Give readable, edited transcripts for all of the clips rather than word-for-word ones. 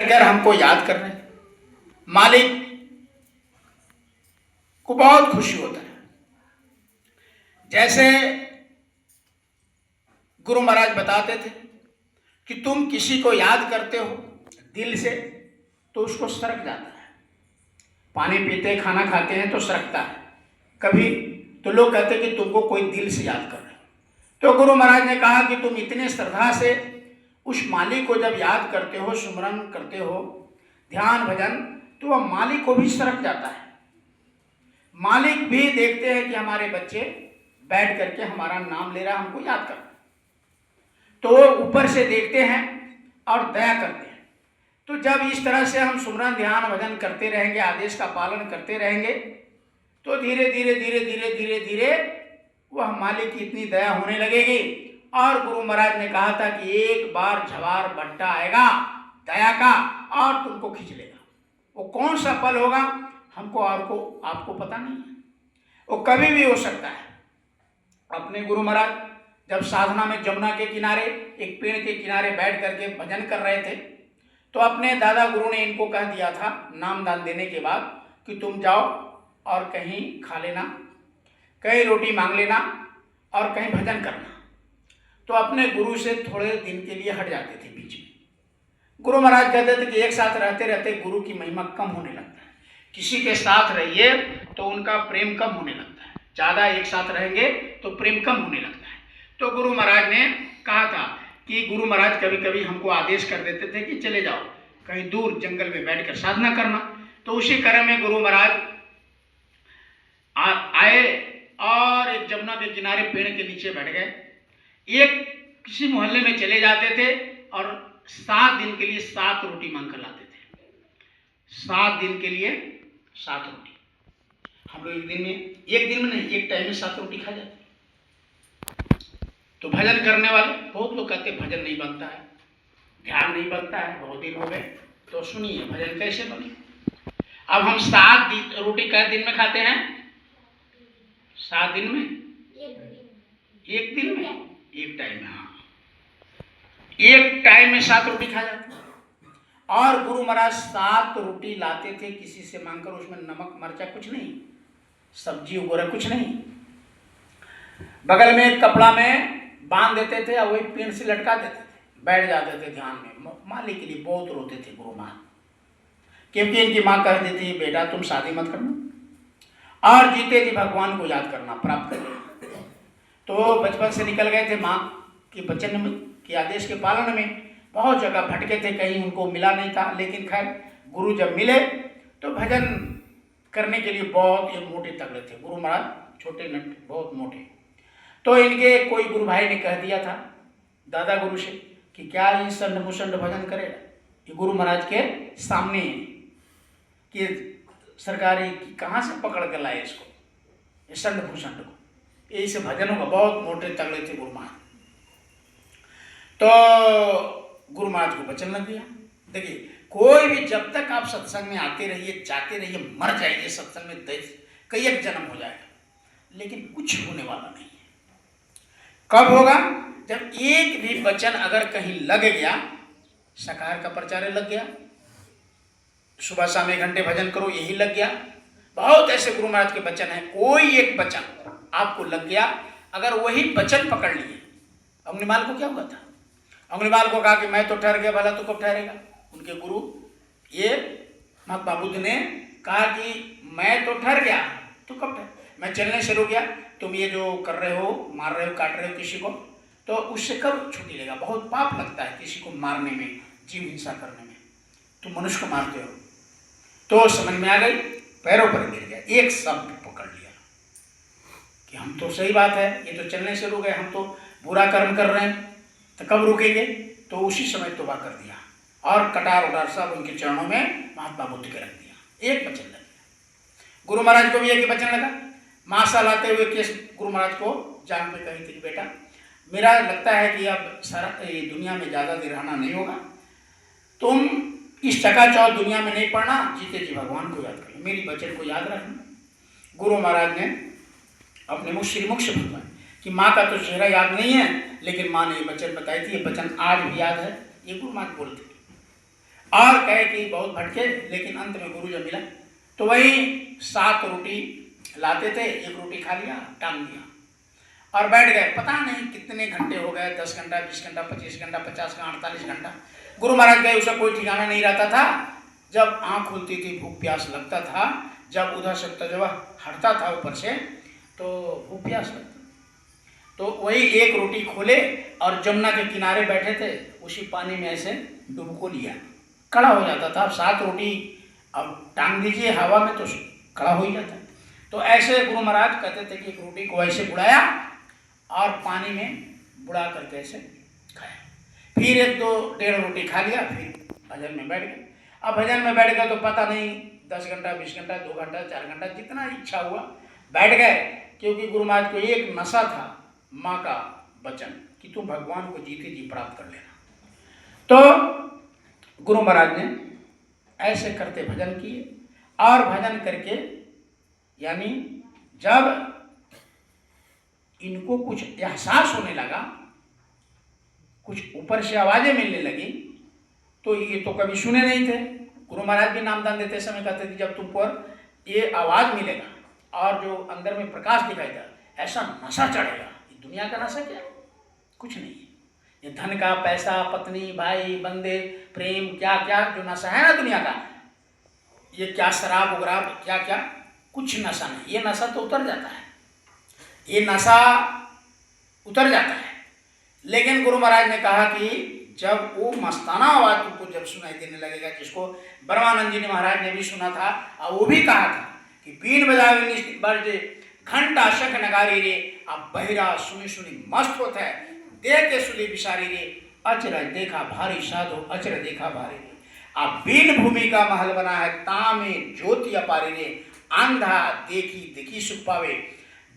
अगर हमको याद कर रहे हैं, मालिक को बहुत खुशी होता है। जैसे गुरु महाराज बताते थे कि तुम किसी को याद करते हो दिल से तो उसको सरक जाता है। पानी पीते खाना खाते हैं तो सरकता है। कभी तो लोग कहते हैं कि तुमको कोई दिल से याद कर रहे हैं। तो गुरु महाराज ने कहा कि तुम इतने श्रद्धा से उस मालिक को जब याद करते हो, सुमरन करते हो, ध्यान भजन, तो वह मालिक को भी सरक जाता है। मालिक भी देखते हैं कि हमारे बच्चे बैठ करके हमारा नाम ले रहा, हमको याद कर रहा, तो वो ऊपर से देखते हैं और दया करते हैं। तो जब इस तरह से हम सुमरन ध्यान भजन करते रहेंगे, आदेश का पालन करते रहेंगे, तो धीरे धीरे धीरे धीरे धीरे धीरे वह मालिक की इतनी दया होने लगेगी। और गुरु महाराज ने कहा था कि एक बार झवार भट्टा आएगा दया का और तुमको खींच लेगा। वो कौन सा पल होगा हमको आपको पता नहीं है, वो कभी भी हो सकता है। अपने गुरु महाराज जब साधना में जमुना के किनारे एक पेड़ के किनारे बैठ करके भजन कर रहे थे, तो अपने दादा गुरु ने इनको कह दिया था नाम दान देने के बाद कि तुम जाओ और कहीं खा लेना, कहीं रोटी मांग लेना और कहीं भजन करना। तो अपने गुरु से थोड़े दिन के लिए हट जाते थे बीच में। गुरु महाराज कहते थे कि एक साथ रहते रहते गुरु की महिमा कम होने लगता है। किसी के साथ रहिए तो उनका प्रेम कम होने लगता है, ज़्यादा एक साथ रहेंगे तो प्रेम कम होने लगता है। तो गुरु महाराज ने कहा था कि गुरु महाराज कभी कभी हमको आदेश कर देते थे कि चले जाओ कहीं दूर जंगल में बैठकर साधना करना। तो उसी क्रम में गुरु महाराज आए और एक जमुना के किनारे पेड़ के नीचे बैठ गए। एक किसी मोहल्ले में चले जाते थे और 7 दिन के लिए 7 रोटी मांग कर लाते थे। 7 दिन के लिए 7 रोटी। हम लोग एक दिन में नहीं, एक टाइम में 7 रोटी खा जाते। तो भजन करने वाले बहुत लोग कहते भजन नहीं बनता है, ध्यान नहीं बनता है, बहुत दिन हो गए। तो सुनिए भजन कैसे बने। अब हम 7 रोटी कै दिन में खाते हैं? 7 दिन में, एक दिन में, एक टाइम में। हाँ, एक टाइम में 7 रोटी खा जाते। और गुरु महाराज 7 रोटी लाते थे किसी से मांगकर, उसमें नमक मरचा कुछ नहीं, सब्जी वगैरह कुछ नहीं, बगल में एक कपड़ा में बांध देते थे और वही पेड़ से लटका देते थे, बैठ जाते थे ध्यान में। मालिक के लिए बहुत रोते थे गुरु महाराज, क्योंकि इनकी माँ कह देती बेटा तुम शादी मत करना और जीते जी भगवान को याद करना, प्राप्त करना। तो बचपन से निकल गए थे माँ के वचन में, के आदेश के पालन में। बहुत जगह भटके थे, कहीं उनको मिला नहीं था। लेकिन खैर गुरु जब मिले तो भजन करने के लिए बहुत ये मोटे तगड़े थे गुरु महाराज, छोटे नट बहुत मोटे। तो इनके कोई गुरु भाई ने कह दिया था दादा गुरु से कि क्या ये संड मुसंड भजन करेगा। ये गुरु महाराज के सामने कि सरकारी कहाँ से पकड़ कर लाए इसको, ये संड भूषण को, यही से भजन होगा। बहुत मोटे तगड़े थे गुरु महाराज। तो गुरु महाराज को वचन लग गया। देखिए कोई भी जब तक आप सत्संग में आते रहिए, जाते रहिए, मर जाइए सत्संग में, कई एक जन्म हो जाएगा, लेकिन कुछ होने वाला नहीं है। कब होगा? जब एक भी वचन अगर कहीं लग गया, सकार का प्रचार लग गया, सुबह शाम 1 घंटे भजन करो यही लग गया। बहुत ऐसे गुरु महाराज के वचन हैं, कोई एक वचन आपको लग गया, अगर वही वचन पकड़ लिए। अग्निमाल को क्या हुआ था? अग्निमाल को कहा कि मैं तो ठहर गया, भला तो कब ठहरेगा? उनके गुरु ये महात्मा बुद्ध ने कहा कि मैं तो ठहर गया, तो कब ठहर, मैं चलने से रुक गया, तुम ये जो कर रहे हो, मार रहे हो, काट रहे हो किसी को, तो उससे कब छुट्टी लेगा? बहुत पाप लगता है किसी को मारने में, जीव हिंसा करने में, तुम मनुष्य को मारते हो। तो समझ में आ गई, पैरों पर गिर गया, एक शब्द पकड़ लिया कि हम तो सही बात है, ये तो चलने से रुक गए, हम तो बुरा कर्म कर रहे हैं, तो कब रुकेंगे? तो उसी समय तौबा कर दिया और कटार उटार सब उनके चरणों में महात्मा बुद्ध के रख दिया। एक वचन लग गया। गुरु महाराज को भी एक वचन लगा। मासा लाते हुए केस गुरु महाराज को जान पे कही थी बेटा मेरा लगता है कि अब सारा दुनिया में ज़्यादा देर रहना नहीं होगा, तुम इस चकाचौंध दुनिया में नहीं पड़ना, जीते जी भगवान को याद करना, मेरी वचन को याद रखना। गुरु महाराज ने अपने मुख श्रीमुख से बताया कि माँ का तो चेहरा याद नहीं है, लेकिन माँ ने ये वचन बताई थी, ये वचन आज भी याद है, ये गुरु महाराज बोलते। और कहे कि बहुत भटके, लेकिन अंत में गुरु जब मिला तो वही 7 रोटी लाते थे, 1 रोटी खा लिया, टांग दिया और बैठ गए। पता नहीं कितने घंटे हो गए, 10 घंटा, 20 घंटा, 25 घंटा, 50 घंटा, 48 घंटा। गुरु महाराज गए, उसका कोई ठिकाना नहीं रहता था। जब आँख खुलती थी, भूख प्यास लगता था, जब उधर से तजवा हटता था ऊपर से, तो भूख प्यास लगता, तो वही 1 रोटी खोले और जमुना के किनारे बैठे थे, उसी पानी में ऐसे डुबको लिया, कड़ा हो जाता था। अब 7 रोटी अब टांग दीजिए हवा में तो कड़ा हो ही जाता। तो ऐसे गुरु महाराज कहते थे कि 1 रोटी को ऐसे बुड़ाया और पानी में बुड़ा करके ऐसे खाया, फिर 1-2 1.5 रोटी खा लिया, फिर भजन में बैठ गए। अब भजन में बैठ गए तो पता नहीं 10 घंटा, 20 घंटा, 2 घंटा, 4 घंटा, जितना इच्छा हुआ बैठ गए, क्योंकि गुरु महाराज को एक नशा था, माँ का वचन कि तुम भगवान को जीते जी प्राप्त कर लेना। तो गुरु महाराज ने ऐसे करते भजन किए और भजन करके, यानी जब इनको कुछ एहसास होने लगा, कुछ ऊपर से आवाजें मिलने लगी, तो ये तो कभी सुने नहीं थे। गुरु महाराज भी नामदान देते समय कहते थे जब तुम पर ये आवाज मिलेगा और जो अंदर में प्रकाश दिखाई देगा, ऐसा नशा चढ़ेगा। ये दुनिया का नशा क्या, कुछ नहीं है। ये धन का, पैसा, पत्नी, भाई, बंदे, प्रेम, क्या क्या जो नशा है ना दुनिया का, ये क्या शराब वगराब क्या क्या, कुछ नशा नहीं। ये नशा तो उतर जाता है, ये नशा उतर जाता है। लेकिन गुरु महाराज ने कहा कि जब वो मस्ताना आवाज तुमको जब सुनाई देने लगेगा, जिसको ब्रह्मानंद जी महाराज ने भी सुना था और वो भी कहा था कि बीन बजावे बजे घंटा शख नगारी रे, अब बहिरा सुनी सुनी मस्त होता है, देख के सुनी बिसारी रे, अचर देखा भारी साधो अचर देखा भारी रे, अब बीन भूमि का महल बना है, तामे ज्योति अपारी रे, आंधा देखी देखी सुख पावे,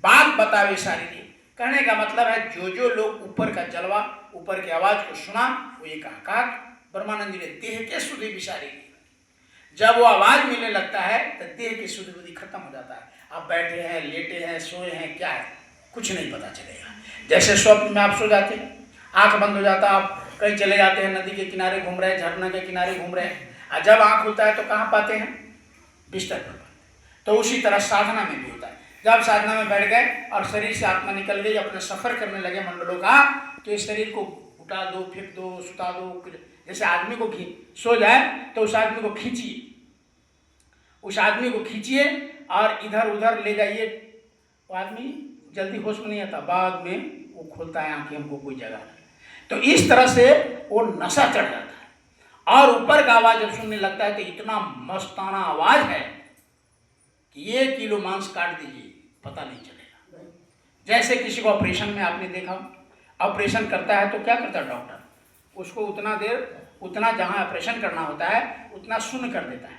बात बतावे सारी रे। कहने का मतलब है जो लोग ऊपर का जलवा, ऊपर की आवाज को सुना, वो ये कहा ब्रह्मानंद जी ने देह के सुधि विसारी ली। जब वो आवाज मिलने लगता है तो देह की सुधि बुद्धि खत्म हो जाता है। आप बैठे हैं, लेटे हैं, सोए हैं, क्या है कुछ नहीं पता चलेगा। जैसे स्वप्न में आप सो जाते हैं, आंख बंद हो जाता, आप कहीं चले जाते हैं, नदी के किनारे घूम रहे हैं, झरना के किनारे घूम रहे हैं, और जब आंख खुलता है तो कहाँ पाते हैं, बिस्तर पर पाते हैं। तो उसी तरह साधना में भी होता है। जब साधना में बैठ गए और शरीर से आत्मा निकल गई, अपने सफर करने लगे मंडलों का, तो इस शरीर को उठा दो, फेंक दो, सुता दो। जैसे आदमी को सो जाए तो उस आदमी को खींचिए, उस आदमी को खींचिए और इधर उधर ले जाइए, वो आदमी जल्दी होश में नहीं आता, बाद में वो खोलता है आंखें, हमको कोई जगह नहीं। तो इस तरह से वो नशा चढ़ जाता है और ऊपर का आवाज जब सुनने लगता है तो इतना मस्ताना आवाज है कि 1 किलो मांस काट दीजिए पता नहीं चलेगा। जैसे किसी को ऑपरेशन में आपने देखा, ऑपरेशन करता है तो क्या करता है डॉक्टर, उसको उतना देर, उतना जहां ऑपरेशन करना होता है उतना शून्य कर देता है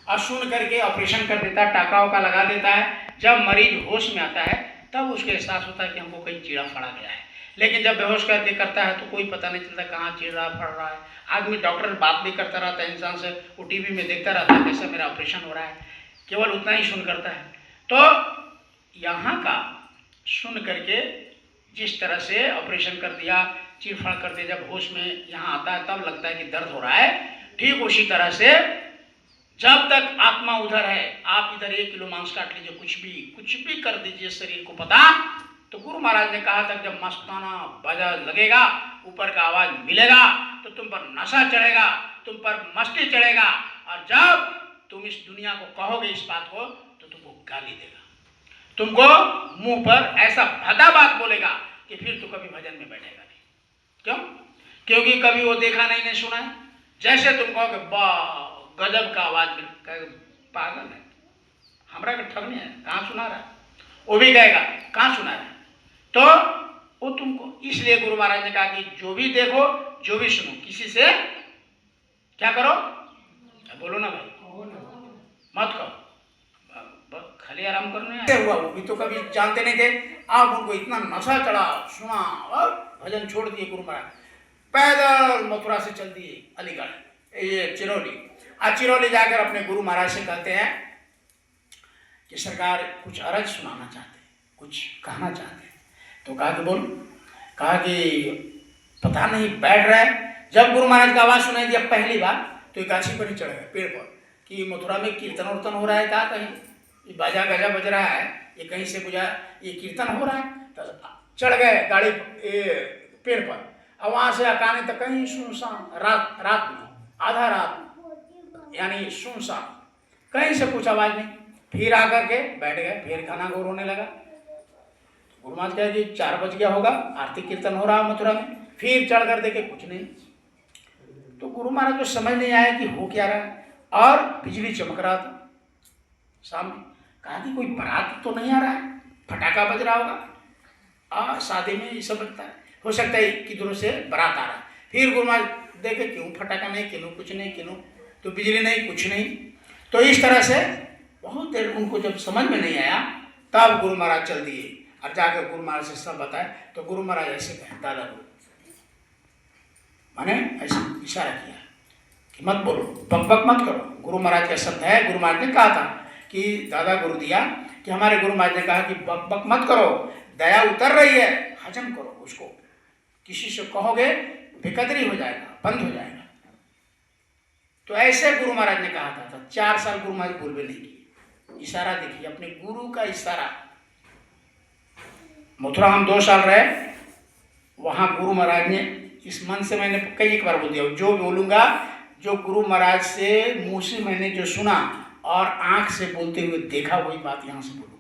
और शून्य करके ऑपरेशन कर देता है, टाका वाका लगा देता है। जब मरीज होश में आता है तब उसको एहसास होता है कि हमको कहीं चीड़ा फड़ा गया है। लेकिन जब बेहोश करके करता है तो कोई पता नहीं चलता कहाँ चीड़ा फड़ रहा है। आदमी डॉक्टर बात भी करता रहता है इंसान से, वो टीवी में देखता रहता है कैसे मेरा ऑपरेशन हो रहा है, केवल उतना ही सुन करता है। तो यहाँ का सुन करके जिस तरह से ऑपरेशन कर दिया, चीरफाड़ कर दिया, जब होश में यहाँ आता है तब लगता है कि दर्द हो रहा है। ठीक उसी तरह से जब तक आत्मा उधर है, आप इधर 1 किलो मांस काट लीजिए, कुछ भी कर दीजिए शरीर को पता। तो गुरु महाराज ने कहा था जब मस्ताना बजा लगेगा, ऊपर का आवाज मिलेगा तो तुम पर नशा चढ़ेगा, तुम पर मस्ती चढ़ेगा, और जब तुम इस दुनिया को कहोगे इस बात को तो तुमको गाली देगा, तुमको मुंह पर ऐसा भदा बात बोलेगा कि फिर तो कभी भजन में बैठेगा नहीं। क्यों? क्योंकि कभी वो देखा नहीं सुना है। जैसे तुम कहोगे वाह गजब का आवाज मिल, पागल है, हमरा का ठगने है, कहाँ सुना रहा है, वो भी कहेगा कहाँ सुना रहा है। तो वो तुमको, इसलिए गुरु महाराज ने कहा कि जो भी देखो, जो भी सुनो, किसी से क्या करो, बोलो ना भाई, मत करो, खाली आराम करने हुआ। वो भी तो कभी जानते नहीं थे, आप उनको इतना नशा चढ़ा, सुना और भजन छोड़ दिए गुरु महाराज, पैदल मथुरा से चल दिए अलीगढ़, ये चिरौली। चिरौली जाकर अपने गुरु महाराज से कहते हैं कि सरकार कुछ अरज सुनाना चाहते हैं, कुछ कहना चाहते हैं। तो कहा कि बोल, कहा कि पता नहीं बैठ रहा है। जब गुरु महाराज का आवाज सुनाई दिया पहली बार तो एक गाछी पर ही चढ़ गए पेड़ पर कि मथुरा में कीर्तन उर्तन हो रहा है क्या कहीं, ये बाजा गजा बज रहा है, ये कहीं से बुझा ये कीर्तन हो रहा है। तो चढ़ गए गाड़ी पेड़ पर, और वहाँ से आकाने तक कहीं सुनसान, रात रात में आधा रात यानी सुनसान, कहीं से कुछ आवाज़ नहीं। फिर आकर के बैठ गए, फिर खाना घोर होने लगा। गुरु महाराज कहे कि 4 बज गया होगा, आरती कीर्तन हो रहा है मथुरा में। फिर चढ़ कर देखे कुछ नहीं। तो गुरु महाराज को समझ नहीं आया कि हो क्या रहा है, और बिजली चमक रहा था सामने। कहा कि कोई बारात तो नहीं आ रहा है, फटाका बज रहा होगा, शादी में ये सब लगता है, हो सकता है किधरों से बारात आ रहा है। फिर गुरु महाराज देखे क्यों फटाका नहीं, क्यों कुछ नहीं, क्यों तो बिजली नहीं, कुछ नहीं। तो इस तरह से बहुत देर उनको जब समझ में नहीं आया, तब गुरु महाराज चल दिए और जाकर गुरु महाराज से सब बताए। तो गुरु महाराज ऐसे कहे, दादा गुरु मैंने ऐसे इशारा किया कि मत बोलो, बक बक मत करो। गुरु महाराज का शब्द है, गुरु महाराज ने कहा था कि दादा गुरु दिया कि हमारे गुरु महाराज ने कहा कि बक बक मत करो, दया उतर रही है, हजम करो उसको। किसी से कहोगे बेकदरी हो जाएगा, बंद हो जाएगा। तो ऐसे गुरु महाराज ने कहा था। 4 साल गुरु महाराज बोल भी नहीं किए। इशारा देखिए, अपने गुरु का इशारा। मथुरा हम 2 साल रहे, वहां गुरु महाराज ने इस मन से, मैंने कई बार बोल दिया, जो बोलूंगा, जो गुरु महाराज से मुंह से मैंने जो सुना और आंख से बोलते हुए देखा, वही बात यहां से बोलूंगा।